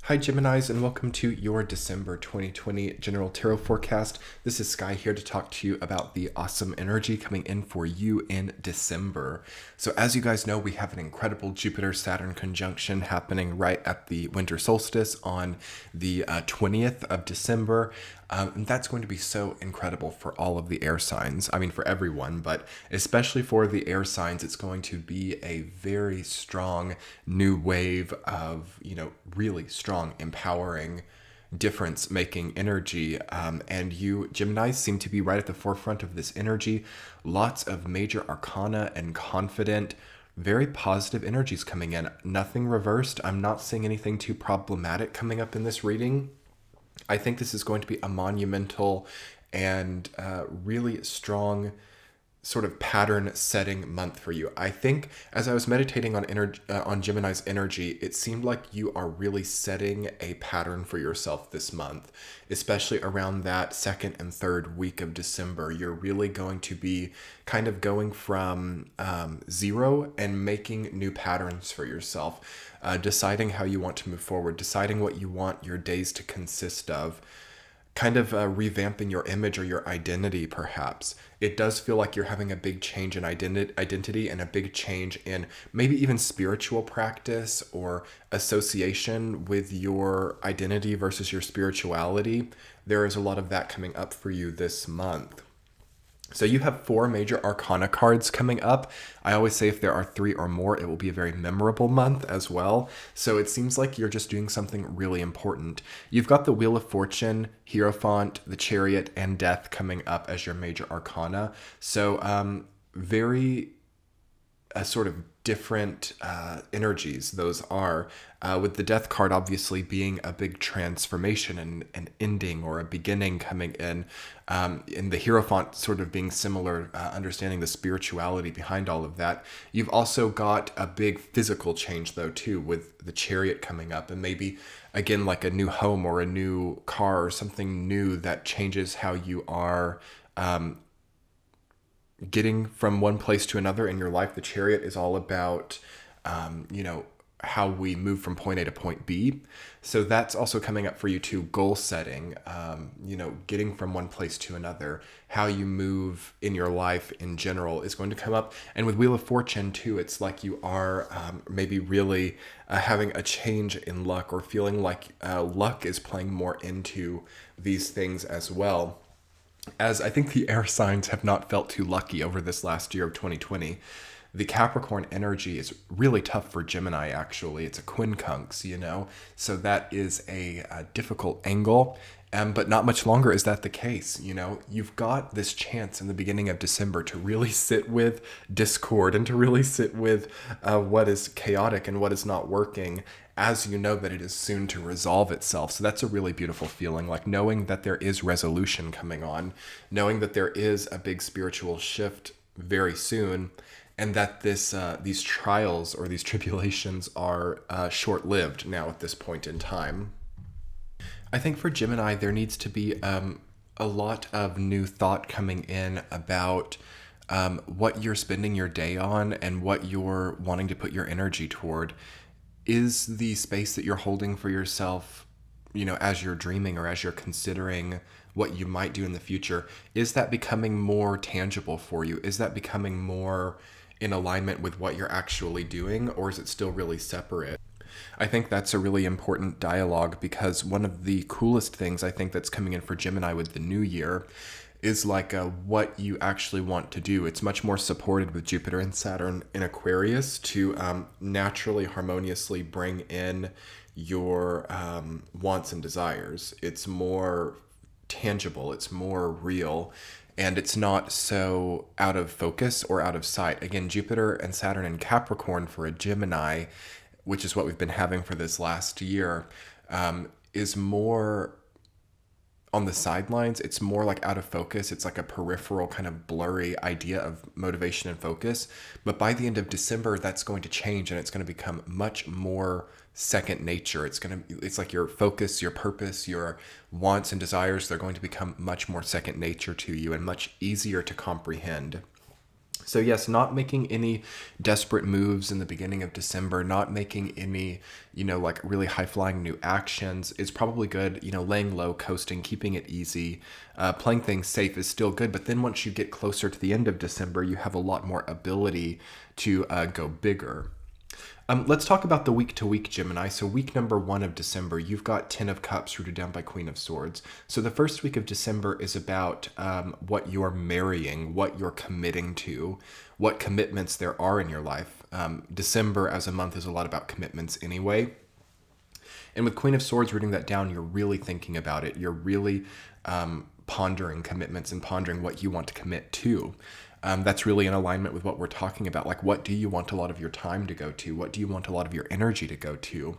Hi Geminis, and welcome to your December 2020 General Tarot Forecast. This is Sky here to talk to you about the awesome energy coming in for you in December. So as you guys know, we have an incredible Jupiter-Saturn conjunction happening right at the winter solstice on the 20th of December. And that's going to be so incredible for all of the air signs. I mean, for everyone, but especially for the air signs, it's going to be a very strong new wave of, really strong, empowering, difference making energy. And you, Gemini, seem to be right at the forefront of this energy. Lots of major arcana and confident, very positive energies coming in. Nothing reversed. I'm not seeing anything too problematic coming up in this reading. I think this is going to be a monumental and really strong sort of pattern setting month for you. I think as I was meditating on Gemini's energy, it seemed like you are really setting a pattern for yourself this month, especially around that second and third week of December. You're really going to be kind of going from zero and making new patterns for yourself, deciding how you want to move forward, deciding what you want your days to consist of, kind of revamping your image or your identity, perhaps. It does feel like you're having a big change in identity and a big change in maybe even spiritual practice or association with your identity versus your spirituality. There is a lot of that coming up for you this month. So you have 4 major arcana cards coming up. I always say if there are 3 or more, it will be a very memorable month as well. So it seems like you're just doing something really important. You've got the Wheel of Fortune, Hierophant, the Chariot, and Death coming up as your major arcana. So very sort of different energies those are, with the Death card obviously being a big transformation and an ending or a beginning coming in, and the Hierophant sort of being similar, understanding the spirituality behind all of that. You've also got a big physical change though too, with the Chariot coming up, and maybe again like a new home or a new car or something new that changes how you are getting from one place to another in your life. The Chariot is all about, how we move from point A to point B. So that's also coming up for you too. Goal setting, getting from one place to another, how you move in your life in general is going to come up. And with Wheel of Fortune too, it's like you are maybe really having a change in luck, or feeling like luck is playing more into these things as well, as I think the air signs have not felt too lucky over this last year of 2020. The Capricorn energy is really tough for Gemini, actually. It's a quincunx, so that is a difficult angle. But not much longer is that the case. You've got this chance in the beginning of December to really sit with discord and to really sit with what is chaotic and what is not working, as you know that it is soon to resolve itself. So that's a really beautiful feeling, like knowing that there is resolution coming on, knowing that there is a big spiritual shift very soon, and that these trials or these tribulations are short-lived now at this point in time. I think for Gemini, there needs to be a lot of new thought coming in about what you're spending your day on and what you're wanting to put your energy toward. Is the space that you're holding for yourself, as you're dreaming or as you're considering what you might do in the future, is that becoming more tangible for you? Is that becoming more in alignment with what you're actually doing, or is it still really separate? I think that's a really important dialogue, because one of the coolest things I think that's coming in for Gemini with the new year is like what you actually want to do. It's much more supported with Jupiter and Saturn in Aquarius to naturally, harmoniously bring in your wants and desires. It's more tangible, it's more real, and it's not so out of focus or out of sight. Again, Jupiter and Saturn in Capricorn for a Gemini, which is what we've been having for this last year, is more on the sidelines. It's more like out of focus. It's like a peripheral kind of blurry idea of motivation and focus. But by the end of December, that's going to change, and it's going to become much more second nature. It's like your focus, your purpose, your wants and desires, they're going to become much more second nature to you and much easier to comprehend. So yes, not making any desperate moves in the beginning of December, not making any, like really high flying new actions is probably good. Laying low, coasting, keeping it easy, playing things safe is still good. But then once you get closer to the end of December, you have a lot more ability to go bigger. Let's talk about the week-to-week Gemini. So week number 1 of December, you've got 10 of Cups rooted down by Queen of Swords. So the first week of December is about what you're marrying, what you're committing to, what commitments there are in your life. December as a month is a lot about commitments anyway. And with Queen of Swords rooting that down, you're really thinking about it. You're really pondering commitments and pondering what you want to commit to. That's really in alignment with what we're talking about. Like, what do you want a lot of your time to go to? What do you want a lot of your energy to go to?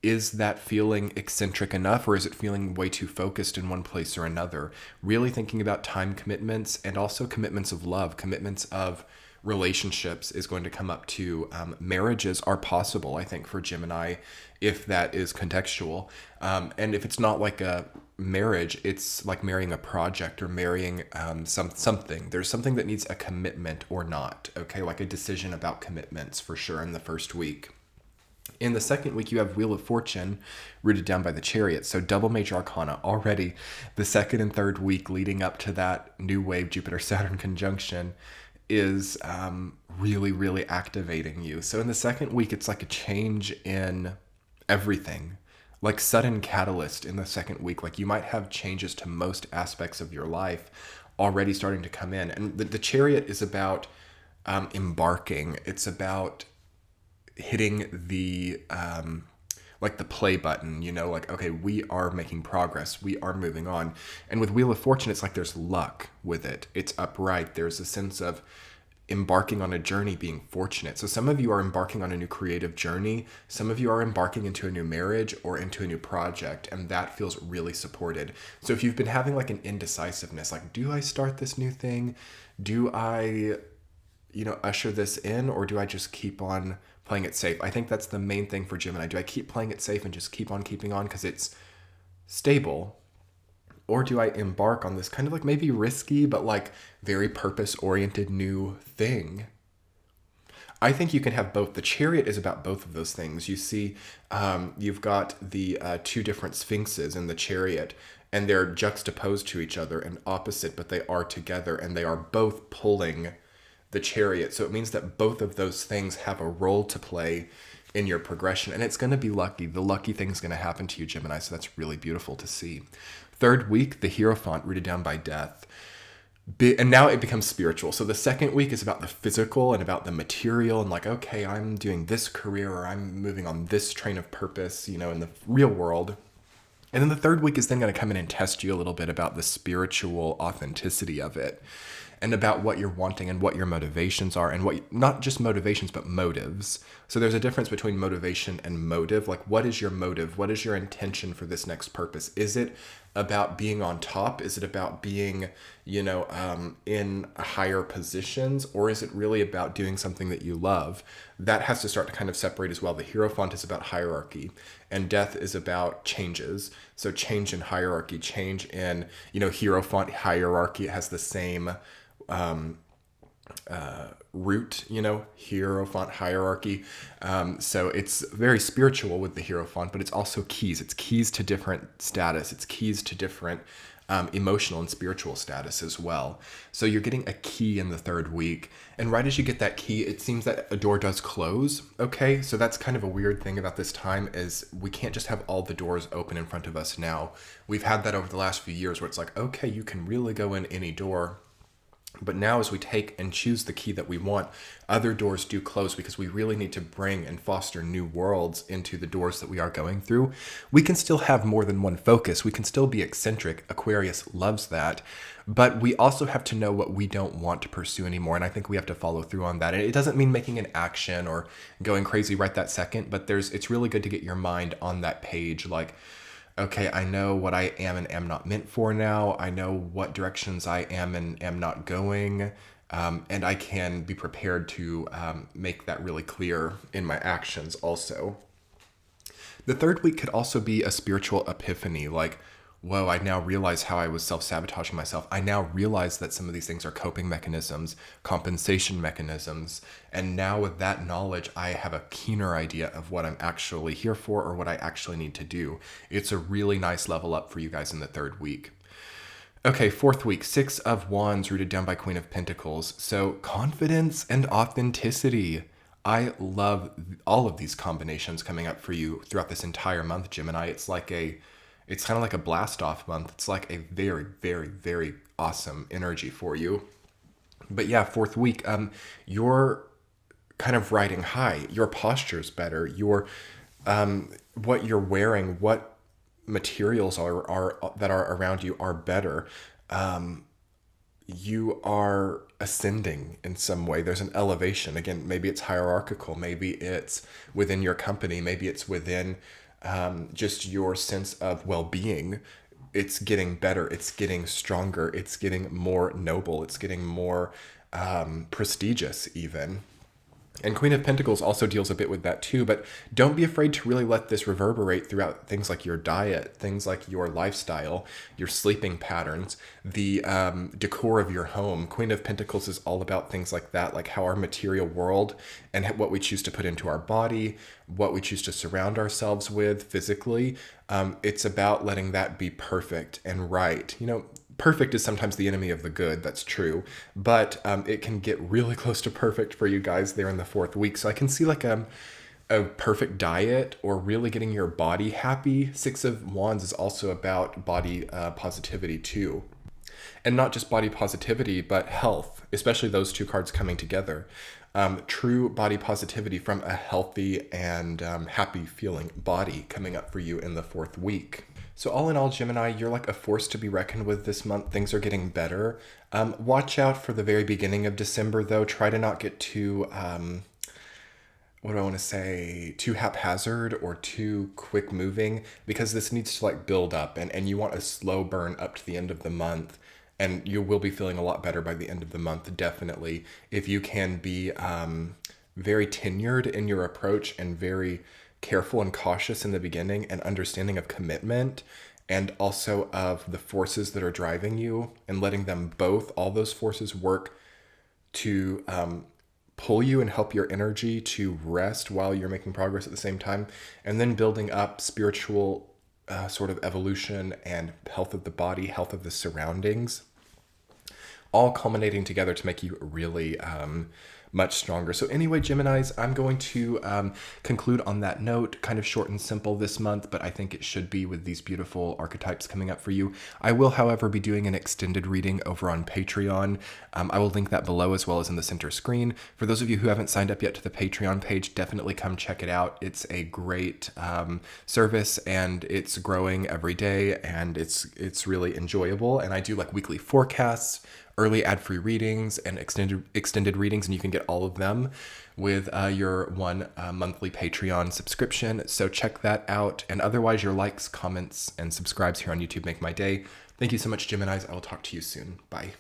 Is that feeling eccentric enough, or is it feeling way too focused in one place or another? Really thinking about time commitments and also commitments of love, commitments of relationships is going to come up too. Marriages are possible, I think, for Gemini, if that is contextual. And if it's not like a marriage, it's like marrying a project or marrying something. There's something that needs a commitment or not, okay? Like a decision about commitments for sure in the first week. In the second week, you have Wheel of Fortune rooted down by the Chariot. So double major arcana already. The second and third week leading up to that new wave Jupiter-Saturn conjunction is really, really activating you. So in the second week, it's like a change in everything, like sudden catalyst in the second week. Like you might have changes to most aspects of your life already starting to come in. And the Chariot is about embarking. It's about hitting the like the play button, like, okay, we are making progress, we are moving on. And with Wheel of Fortune, it's like there's luck with it. It's upright. There's a sense of embarking on a journey, being fortunate. So some of you are embarking on a new creative journey. Some of you are embarking into a new marriage or into a new project, and that feels really supported. So if you've been having like an indecisiveness, like, do I start this new thing? Do I, usher this in, or do I just keep on playing it safe? I think that's the main thing for Gemini. Do I keep playing it safe and just keep on keeping on because it's stable? Or do I embark on this kind of like maybe risky, but like very purpose-oriented new thing? I think you can have both. The Chariot is about both of those things. You see, you've got the two different sphinxes in the Chariot, and they're juxtaposed to each other and opposite, but they are together, and they are both pulling the Chariot. So it means that both of those things have a role to play in your progression, and it's going to be lucky. The lucky thing's going to happen to you, Gemini, so that's really beautiful to see. Third week, the Hierophant rooted down by death. And now it becomes spiritual. So the second week is about the physical and about the material and like, okay, I'm doing this career or I'm moving on this train of purpose, in the real world. And then the third week is then going to come in and test you a little bit about the spiritual authenticity of it and about what you're wanting and what your motivations are and what, not just motivations, but motives. So there's a difference between motivation and motive. Like, what is your motive? What is your intention for this next purpose? Is it about being on top? Is it about being, in higher positions? Or is it really about doing something that you love? That has to start to kind of separate as well. The Hierophant is about hierarchy and death is about changes. So change in hierarchy, change in, Hierophant hierarchy. It has the same root, Hierophant hierarchy. So it's very spiritual with the Hierophant, but it's also keys. It's keys to different status. It's keys to different emotional and spiritual status as well. So you're getting a key in the third week. And right as you get that key, it seems that a door does close. Okay, so that's kind of a weird thing about this time is we can't just have all the doors open in front of us now. We've had that over the last few years where it's like, okay, you can really go in any door. But now as we take and choose the key that we want, other doors do close because we really need to bring and foster new worlds into the doors that we are going through. We can still have more than one focus. We can still be eccentric. Aquarius loves that. But we also have to know what we don't want to pursue anymore. And I think we have to follow through on that. And it doesn't mean making an action or going crazy right that second, but it's really good to get your mind on that page. Like, okay, I know what I am and am not meant for now. I know what directions I am and am not going. And I can be prepared to make that really clear in my actions also. The third week could also be a spiritual epiphany. Like, whoa, I now realize how I was self-sabotaging myself. I now realize that some of these things are coping mechanisms, compensation mechanisms. And now with that knowledge, I have a keener idea of what I'm actually here for or what I actually need to do. It's a really nice level up for you guys in the third week. Okay, fourth week, Six of Wands rooted down by Queen of Pentacles. So confidence and authenticity. I love all of these combinations coming up for you throughout this entire month, Gemini. It's kind of like a blast off month. It's like a very, very, very awesome energy for you. But yeah, fourth week, you're kind of riding high. Your posture's better. What you're wearing, what materials are that are around you are better. You are ascending in some way. There's an elevation. Again, maybe it's hierarchical. Maybe it's within your company. Maybe it's within just your sense of well-being. It's getting better. It's getting stronger. It's getting more noble. It's getting more prestigious even. And Queen of Pentacles also deals a bit with that too, but don't be afraid to really let this reverberate throughout things like your diet, things like your lifestyle, your sleeping patterns, the decor of your home. Queen of Pentacles is all about things like that, like how our material world and what we choose to put into our body, what we choose to surround ourselves with physically. It's about letting that be perfect and right. Perfect is sometimes the enemy of the good. That's true. But it can get really close to perfect for you guys there in the fourth week. So I can see like a perfect diet or really getting your body happy. Six of Wands is also about body positivity too. And not just body positivity, but health, especially those two cards coming together. True body positivity from a healthy and happy feeling body coming up for you in the fourth week. So all in all, Gemini, you're like a force to be reckoned with this month. Things are getting better. Watch out for the very beginning of December, though. Try to not get too, too haphazard or too quick moving, because this needs to like build up and you want a slow burn up to the end of the month. And you will be feeling a lot better by the end of the month, definitely. If you can be very tenured in your approach and very careful and cautious in the beginning and understanding of commitment and also of the forces that are driving you and letting them all those forces work to pull you and help your energy to rest while you're making progress at the same time, and then building up spiritual sort of evolution and health of the body, health of the surroundings, all culminating together to make you really much stronger. So anyway, Geminis, I'm going to conclude on that note, kind of short and simple this month, but I think it should be with these beautiful archetypes coming up for you. I will, however, be doing an extended reading over on Patreon. I will link that below as well as in the center screen. For those of you who haven't signed up yet to the Patreon page, definitely come check it out. It's a great service and it's growing every day and it's really enjoyable. And I do like weekly forecasts, early ad-free readings, and extended readings, and you can get all of them with your one monthly Patreon subscription. So check that out. And otherwise, your likes, comments, and subscribes here on YouTube make my day. Thank you so much, Geminis. I will talk to you soon. Bye.